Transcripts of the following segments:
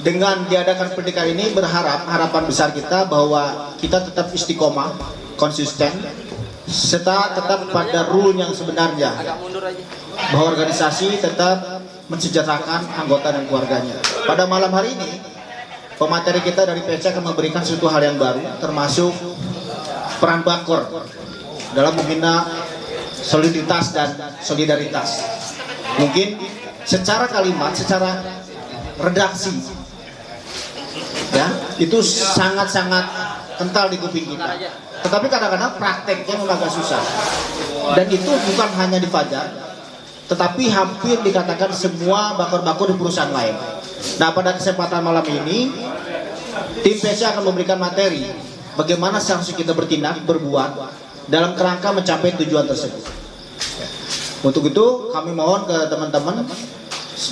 dengan diadakan pernikahan ini harapan besar kita bahwa kita tetap istiqomah, konsisten, serta tetap pada rule yang sebenarnya, bahwa organisasi tetap mensejahterakan anggota dan keluarganya. Pada malam hari ini, pemateri kita dari PC akan memberikan suatu hal yang baru, termasuk peran bakor dalam membina soliditas dan solidaritas. Mungkin secara kalimat, secara redaksi, ya, itu sangat-sangat kental di kuping kita. Tetapi kadang-kadang prakteknya memang agak susah. Dan itu bukan hanya di Fajar, tetapi hampir dikatakan semua bakor-bakor di perusahaan lain. Nah, pada kesempatan malam ini, tim PC akan memberikan materi bagaimana seharusnya kita bertindak, berbuat dalam kerangka mencapai tujuan tersebut. Untuk itu kami mohon ke teman-teman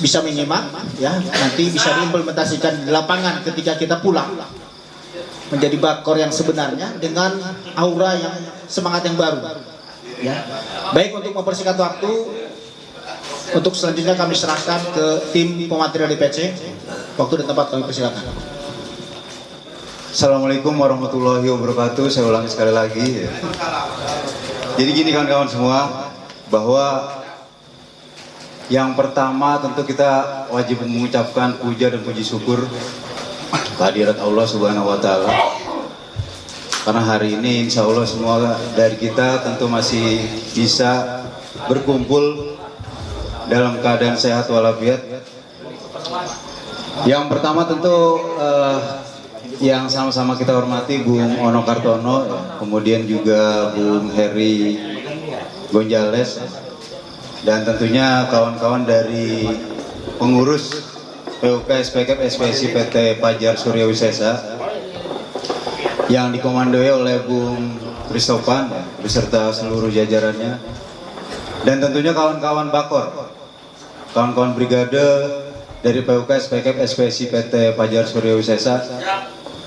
bisa menyimak, ya, nanti bisa diimplementasikan di lapangan ketika kita pulang menjadi bakor yang sebenarnya dengan aura yang semangat yang baru, ya. Baik, untuk mempersingkat waktu, untuk selanjutnya kami serahkan ke tim pemateri dari PC. Waktu dan tempat kami persilakan. Assalamualaikum warahmatullahi wabarakatuh. Saya ulangi sekali lagi, ya. Jadi gini kawan-kawan semua, bahwa yang pertama tentu kita wajib mengucapkan puja dan puji syukur kehadirat Allah Subhanahu wa Ta'ala, karena hari ini insya Allah semua dari kita tentu masih bisa berkumpul dalam keadaan sehat walafiat. Yang pertama tentu yang sama-sama kita hormati Bung Ono Kartono, kemudian juga Bung Heri Gonzales, dan tentunya kawan-kawan dari pengurus PUK SPK SPSI PT Fajar Surya Wisesa yang dikomandoi oleh Bung Kristofan beserta seluruh jajarannya, dan tentunya kawan-kawan bakor, kawan-kawan brigade dari PUK SPK SPSI PT Fajar Surya Wisesa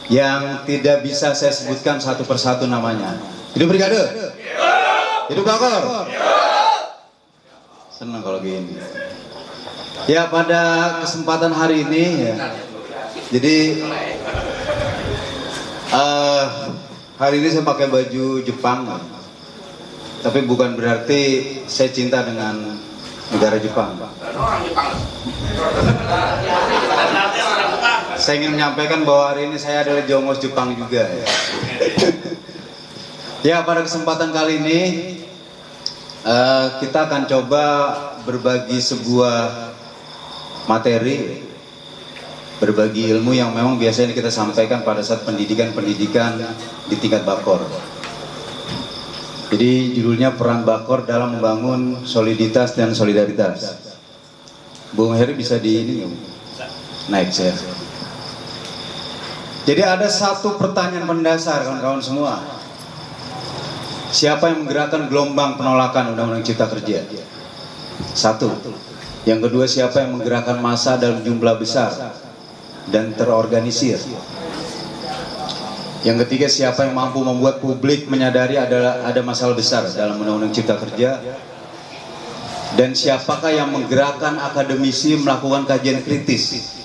yang tidak bisa saya sebutkan satu persatu namanya. Hidup brigade, hidup bakor. Senang kalau gini. Ya, pada kesempatan hari ini, ya, jadi hari ini saya pakai baju Jepang, tapi bukan berarti saya cinta dengan negara Jepang. Saya ingin menyampaikan bahwa hari ini saya adalah jongos Jepang juga, ya. Ya, pada kesempatan kali ini kita akan coba berbagi sebuah materi, berbagi ilmu yang memang biasanya kita sampaikan pada saat pendidikan-pendidikan di tingkat bakor. Jadi judulnya peran bakor dalam membangun soliditas dan solidaritas. Bung Heri bisa naik saya. Jadi ada satu pertanyaan mendasar kawan-kawan semua. Siapa yang menggerakkan gelombang penolakan Undang-Undang Cipta Kerja? Satu. Yang kedua, siapa yang menggerakkan massa dalam jumlah besar dan terorganisir? Yang ketiga, siapa yang mampu membuat publik menyadari ada masalah besar dalam Undang-Undang Cipta Kerja? Dan siapakah yang menggerakkan akademisi melakukan kajian kritis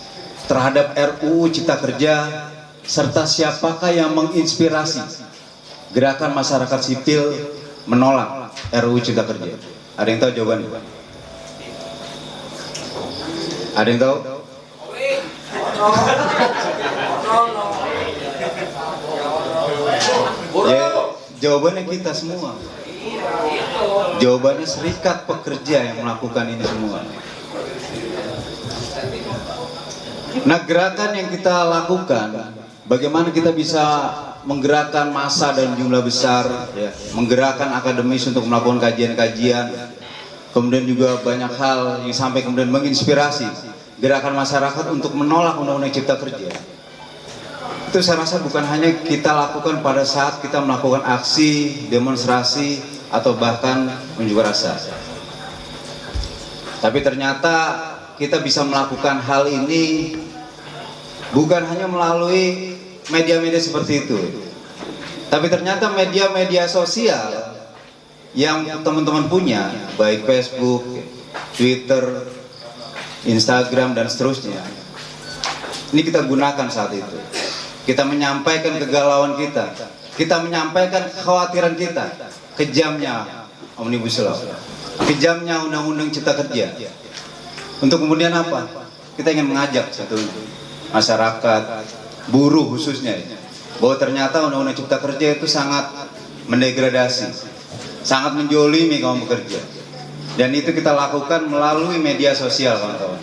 terhadap RUU Cipta Kerja? Serta siapakah yang menginspirasi gerakan masyarakat sipil menolak RUU Cipta Kerja? Ada yang tahu jawabannya? Ada yang tahu? Ya, jawabannya kita semua. Jawabannya serikat pekerja yang melakukan ini semua. Nah, gerakan yang kita lakukan, bagaimana kita bisa menggerakkan massa dalam jumlah besar, ya, menggerakkan akademis untuk melakukan kajian-kajian, kemudian juga banyak hal yang sampai kemudian menginspirasi gerakan masyarakat untuk menolak Undang-Undang Cipta Kerja. Itu saya rasa bukan hanya kita lakukan pada saat kita melakukan aksi, demonstrasi, atau bahkan unjuk rasa. Tapi ternyata kita bisa melakukan hal ini bukan hanya melalui media-media seperti itu, tapi ternyata media-media sosial yang teman-teman punya, baik Facebook, Twitter, Instagram, dan seterusnya, ini kita gunakan saat itu. Kita menyampaikan kegalauan kita menyampaikan kekhawatiran kita, kejamnya Omnibus Law, kejamnya Undang-Undang Cipta Kerja. Untuk kemudian apa? Kita ingin mengajak satu masyarakat, buruh khususnya, bahwa ternyata Undang-Undang Cipta Kerja itu sangat mendegradasi, sangat menjolimi kaum pekerja. Dan itu kita lakukan melalui media sosial, kawan-kawan,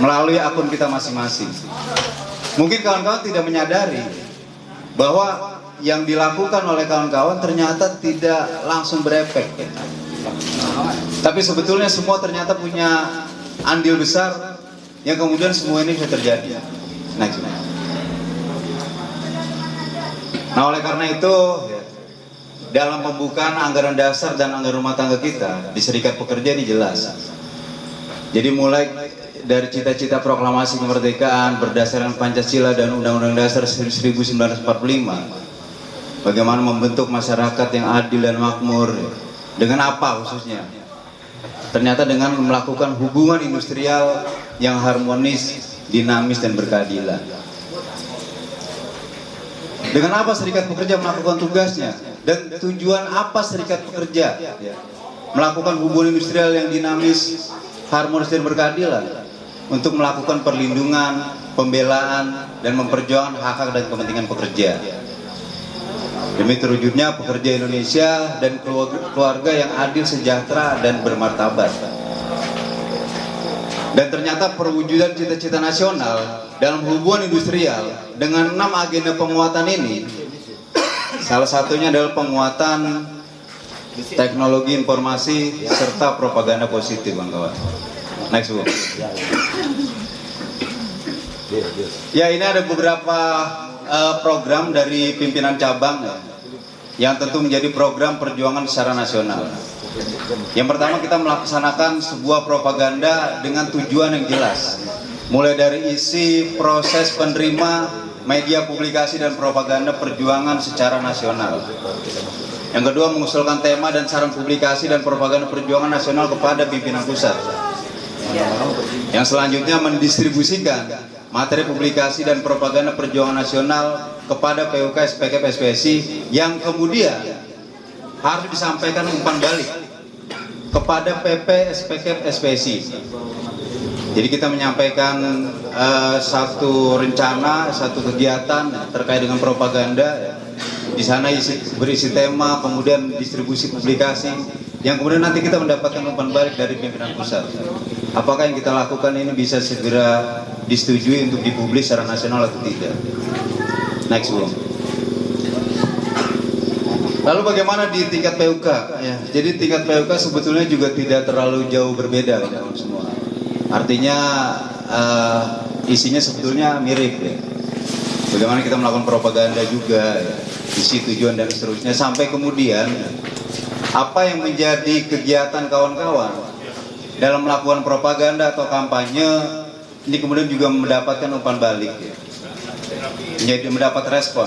melalui akun kita masing-masing. Mungkin kawan-kawan tidak menyadari bahwa yang dilakukan oleh kawan-kawan ternyata tidak langsung berefek. Tapi sebetulnya semua ternyata punya andil besar yang kemudian semua ini bisa terjadi. Nah, oleh karena itu, dalam pembukaan anggaran dasar dan anggaran rumah tangga kita di Serikat Pekerja ini jelas. Jadi mulai dari cita-cita proklamasi kemerdekaan berdasarkan Pancasila dan Undang-Undang Dasar 1945, bagaimana membentuk masyarakat yang adil dan makmur. Dengan apa khususnya? Ternyata dengan melakukan hubungan industrial yang harmonis, dinamis, dan berkeadilan. Dengan apa Serikat Pekerja melakukan tugasnya? Dan tujuan apa Serikat Pekerja melakukan hubungan industrial yang dinamis, harmonis, dan berkeadilan? Untuk melakukan perlindungan, pembelaan, dan memperjuangkan hak-hak dan kepentingan pekerja. Demi terwujudnya pekerja Indonesia dan keluarga yang adil, sejahtera, dan bermartabat. Dan ternyata perwujudan cita-cita nasional dalam hubungan industrial dengan 6 agenda penguatan ini, salah satunya adalah penguatan teknologi informasi serta propaganda positif, kawan-kawan. Next, Bu. Ya, ini ada beberapa program dari pimpinan cabang yang tentu menjadi program perjuangan secara nasional. Yang pertama, kita melaksanakan sebuah propaganda dengan tujuan yang jelas, mulai dari isi, proses, penerima, media publikasi, dan propaganda perjuangan secara nasional. Yang kedua, mengusulkan tema dan saran publikasi dan propaganda perjuangan nasional kepada pimpinan pusat. Yang selanjutnya, mendistribusikan materi publikasi dan propaganda perjuangan nasional kepada PUK, SPK, SPSI, yang kemudian harus disampaikan umpan balik kepada PP, SPK, SPSI. Jadi kita menyampaikan satu rencana, satu kegiatan terkait dengan propaganda. Di sana berisi tema, kemudian distribusi publikasi, yang kemudian nanti kita mendapatkan umpan balik dari pimpinan pusat. Apakah yang kita lakukan ini bisa segera disetujui untuk dipublis secara nasional atau tidak? Next, Bu. Lalu bagaimana di tingkat PUK? Ya, jadi tingkat PUK sebetulnya juga tidak terlalu jauh berbeda, teman-teman semua. Artinya isinya sebetulnya mirip, ya. Bagaimana kita melakukan propaganda juga, ya, isi, tujuan, dan seterusnya, sampai kemudian apa yang menjadi kegiatan kawan-kawan dalam melakukan propaganda atau kampanye ini kemudian juga mendapatkan umpan balik, ya. Menjadi mendapat respon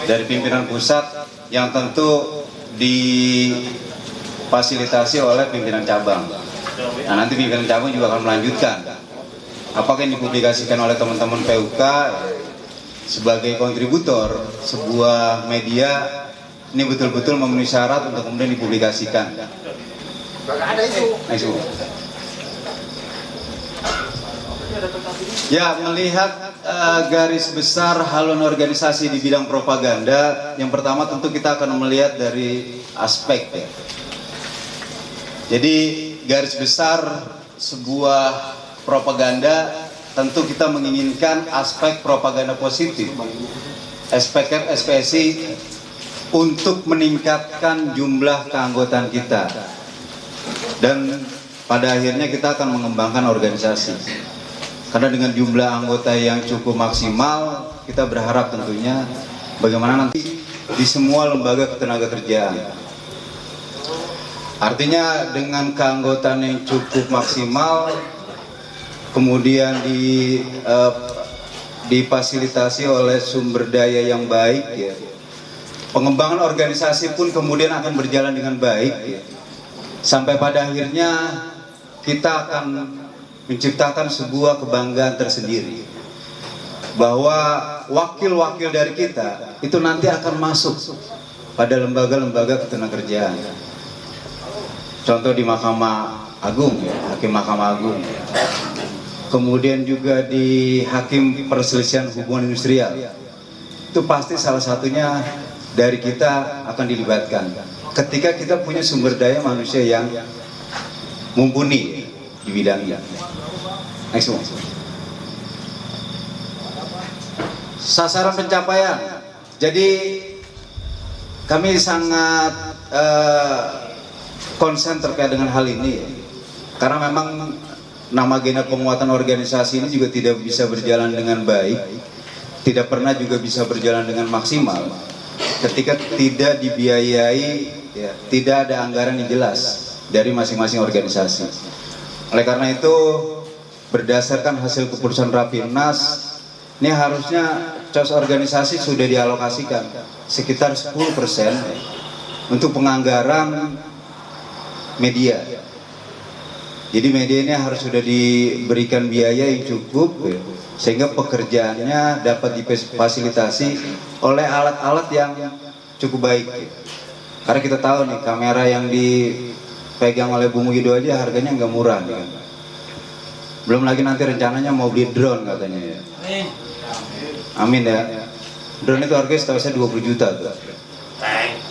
dari pimpinan pusat yang tentu difasilitasi oleh pimpinan cabang. Nah, nanti pimpinan cabang juga akan melanjutkan apakah yang dipublikasikan oleh teman-teman PUK sebagai kontributor sebuah media ini betul-betul memenuhi syarat untuk kemudian dipublikasikan. Ya, melihat garis besar haluan organisasi di bidang propaganda, yang pertama tentu kita akan melihat dari aspek, ya. Jadi garis besar sebuah propaganda tentu kita menginginkan aspek propaganda positif, SPK, SPSI, untuk meningkatkan jumlah keanggotaan kita, dan pada akhirnya kita akan mengembangkan organisasi. Karena dengan jumlah anggota yang cukup maksimal, kita berharap tentunya bagaimana nanti di semua lembaga ketenagakerjaan. Artinya dengan keanggotaan yang cukup maksimal, kemudian difasilitasi oleh sumber daya yang baik, ya. Pengembangan organisasi pun kemudian akan berjalan dengan baik, ya. Sampai pada akhirnya kita akan menciptakan sebuah kebanggaan tersendiri. bahwa wakil-wakil dari kita itu nanti akan masuk pada lembaga-lembaga ketenagakerjaan. Contoh di Mahkamah Agung, ya, Hakim Mahkamah Agung. Kemudian juga di Hakim Perselisihan Hubungan Industrial. Itu pasti salah satunya dari kita akan dilibatkan. Ketika kita punya sumber daya manusia yang mumpuni di bidangnya. Next one. Sasaran pencapaian. Jadi kami sangat konsen terkait dengan hal ini, karena memang nama agenda penguatan organisasi ini juga tidak bisa berjalan dengan baik, tidak pernah juga bisa berjalan dengan maksimal ketika tidak dibiayai, ya, tidak ada anggaran yang jelas dari masing-masing organisasi. Oleh karena itu, berdasarkan hasil keputusan Rapimnas, ini harusnya COS organisasi sudah dialokasikan sekitar 10% untuk penganggaran media. Jadi media ini harus sudah diberikan biaya yang cukup, ya, sehingga pekerjaannya dapat difasilitasi oleh alat-alat yang cukup baik. Karena kita tahu nih, kamera yang dipegang oleh Bung Wido aja harganya nggak murah, ya. Belum lagi nanti rencananya mau beli drone katanya, ya. Amin ya. Drone itu harganya setahu saya 20 juta tuh.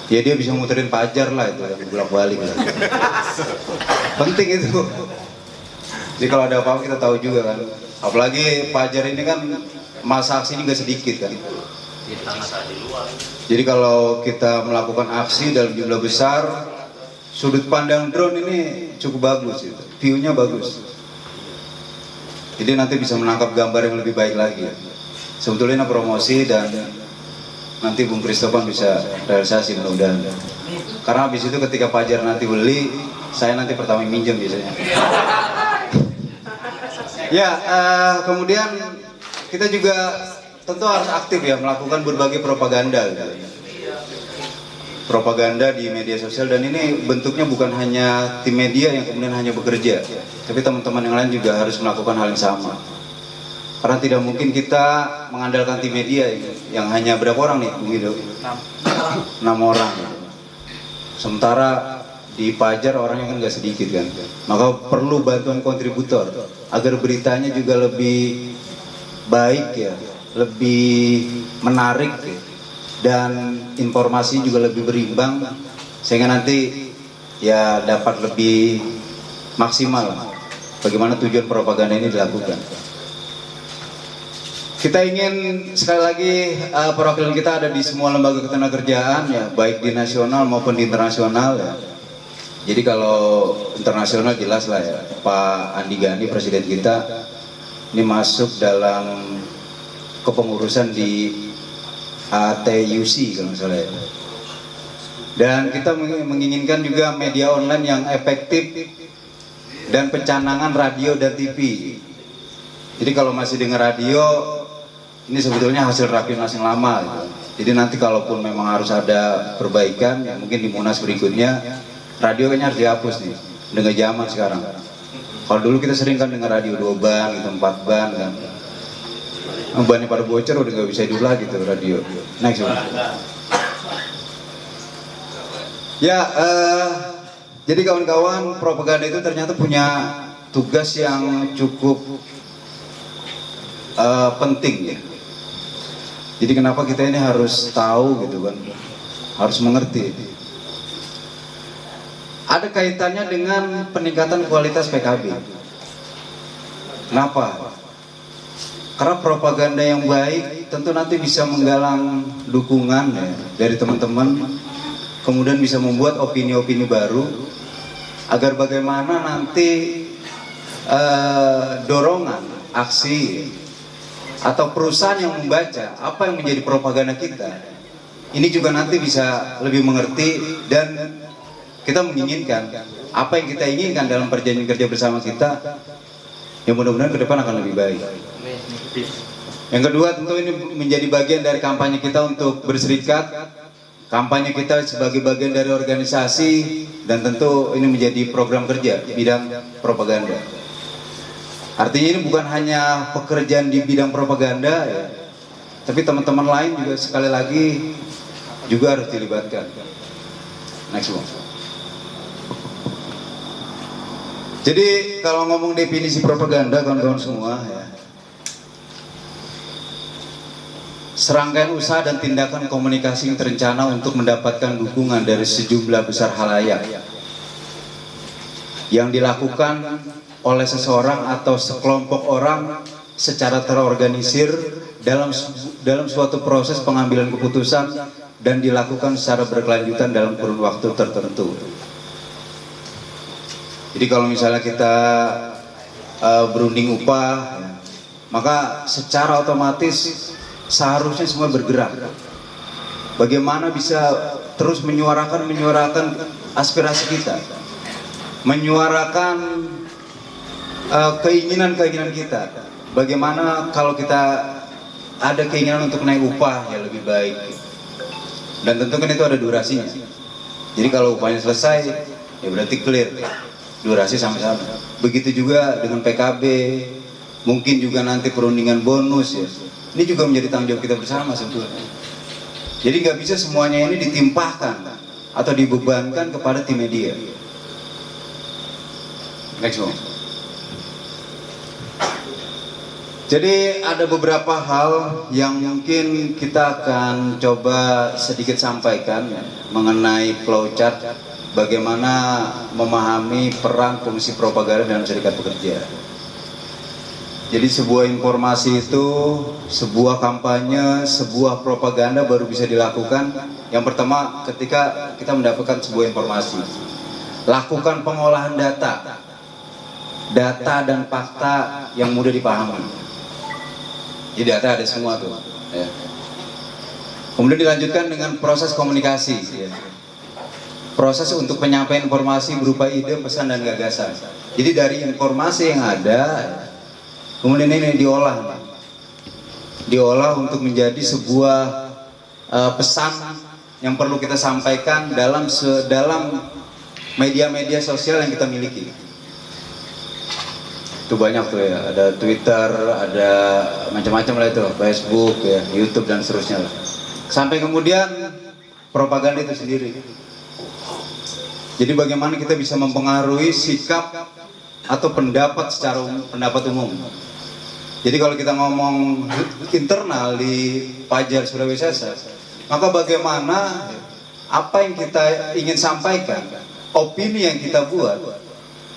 Ya dia bisa muterin pajar lah itu, bolak-balik lah. Penting itu. Jadi kalau ada apa-apa kita tahu juga kan. Apalagi pajar ini kan masa aksinya nggak sedikit kan. Jadi kalau kita melakukan aksi dalam jumlah besar, sudut pandang drone ini cukup bagus itu. View-nya bagus. Jadi nanti bisa menangkap gambar yang lebih baik lagi. Sebetulnya promosi dan nanti Bung Kristopan bisa realisasi mudah-mudahan. Karena habis itu ketika Pajar nanti beli, saya nanti pertama minjem biasanya. Ya, kemudian kita juga tentu harus aktif ya melakukan berbagai propaganda. Propaganda di media sosial, dan ini bentuknya bukan hanya tim media yang kemudian hanya bekerja, tapi teman-teman yang lain juga harus melakukan hal yang sama. Karena tidak mungkin kita mengandalkan tim media yang hanya berapa orang nih, Bung Wido? 6 orang. Sementara di Pajar orangnya kan nggak sedikit kan. Maka perlu bantuan kontributor agar beritanya juga lebih baik ya, lebih menarik ya, dan informasi juga lebih berimbang, sehingga nanti ya dapat lebih maksimal bagaimana tujuan propaganda ini dilakukan. Kita ingin sekali lagi perwakilan kita ada di semua lembaga ketenagakerjaan ya, baik di nasional maupun di internasional ya. Jadi kalau internasional jelas lah ya, Pak Andi Gani presiden kita ini masuk dalam kepengurusan di ATUC kalau misalnya ya. Dan kita menginginkan juga media online yang efektif dan pencanangan radio dan TV. Jadi kalau masih dengar radio, ini sebetulnya hasil Rapimnas yang lama gitu. Jadi nanti kalaupun memang harus ada perbaikan ya, mungkin di Munas berikutnya radio kayaknya harus dihapus nih, udah nggak zaman sekarang. Kalau dulu kita sering kan dengar radio 2 ban gitu, 4 ban kan, bannya pada bocor udah nggak bisa hidup lagi tuh radio. Next one. Ya, jadi kawan-kawan, propaganda itu ternyata punya tugas yang cukup penting ya. Jadi kenapa kita ini harus tahu gitu kan, harus mengerti. Ada kaitannya dengan peningkatan kualitas PKB. Kenapa? Karena propaganda yang baik tentu nanti bisa menggalang dukungan ya, dari teman-teman, kemudian bisa membuat opini-opini baru, agar bagaimana nanti dorongan, aksi, atau perusahaan yang membaca apa yang menjadi propaganda kita ini juga nanti bisa lebih mengerti, dan kita menginginkan apa yang kita inginkan dalam perjanjian kerja bersama kita yang mudah-mudahan ke depan akan lebih baik. Yang kedua, tentu ini menjadi bagian dari kampanye kita untuk berserikat, kampanye kita sebagai bagian dari organisasi, dan tentu ini menjadi program kerja bidang propaganda. Artinya ini bukan hanya pekerjaan di bidang propaganda ya, tapi teman-teman lain juga sekali lagi juga harus dilibatkan. Next one. Jadi kalau ngomong definisi propaganda kawan-kawan semua ya, serangkaian usaha dan tindakan komunikasi yang terencana untuk mendapatkan dukungan dari sejumlah besar halayak yang dilakukan oleh seseorang atau sekelompok orang secara terorganisir dalam suatu proses pengambilan keputusan dan dilakukan secara berkelanjutan dalam kurun waktu tertentu. Jadi kalau misalnya kita berunding upah, maka secara otomatis seharusnya semua bergerak. Bagaimana bisa terus menyuarakan aspirasi kita, menyuarakan keinginan kita. Bagaimana kalau kita ada keinginan untuk naik upah ya lebih baik. Dan tentu kan itu ada durasinya. Jadi kalau upahnya selesai ya berarti clear, durasi sama-sama. Begitu juga dengan PKB, mungkin juga nanti perundingan bonus ya. Ini juga menjadi tanggung jawab kita bersama sebetulnya. Jadi nggak bisa semuanya ini ditimpahkan atau dibebankan kepada tim media. Next one. Jadi ada beberapa hal yang mungkin kita akan coba sedikit sampaikan mengenai flowchart bagaimana memahami peran fungsi propaganda dalam serikat pekerja. Jadi sebuah informasi itu, sebuah kampanye, sebuah propaganda baru bisa dilakukan. Yang pertama ketika kita mendapatkan sebuah informasi, lakukan pengolahan data dan fakta yang mudah dipahami. Jadi data ada semua tuh ya. Kemudian dilanjutkan dengan proses komunikasi ya. Proses untuk penyampaian informasi berupa ide, pesan, dan gagasan. Jadi dari informasi yang ada kemudian ini diolah untuk menjadi sebuah pesan yang perlu kita sampaikan dalam media-media sosial yang kita miliki. Itu banyak tuh ya, ada Twitter, ada macam-macam lah itu, Facebook, ya, YouTube dan seterusnya lah. Sampai kemudian propaganda itu sendiri. Jadi bagaimana kita bisa mempengaruhi sikap atau pendapat secara pendapat umum. Jadi kalau kita ngomong internal di Fajar Surawisesa, maka bagaimana apa yang kita ingin sampaikan, opini yang kita buat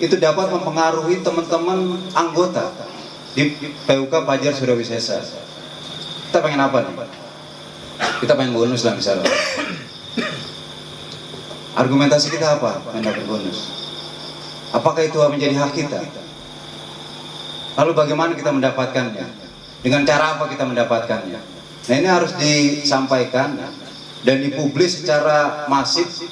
itu dapat mempengaruhi teman-teman anggota di PUK Fajar Surawisesa. Kita pengen apa nih? Kita pengen bonus lah misalnya. Argumentasi kita apa? Pengen dapat bonus. Apakah itu menjadi hak kita? Lalu bagaimana kita mendapatkannya? Dengan cara apa kita mendapatkannya? Nah ini harus disampaikan dan dipublis secara masif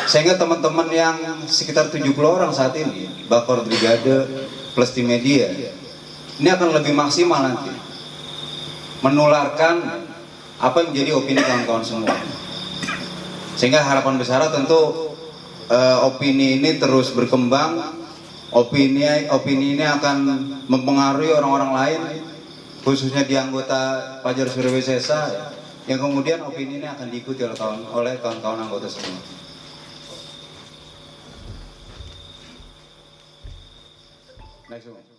sehingga teman-teman yang sekitar 70 orang saat ini Bakor Brigade plus tim media ini akan lebih maksimal nanti menularkan apa yang menjadi opini kawan-kawan semua, sehingga harapan besar tentu opini ini terus berkembang. Opini ini akan mempengaruhi orang-orang lain khususnya di anggota Fajar Surawisesa yang kemudian opini ini akan diikuti oleh kawan-kawan anggota semua. Next one.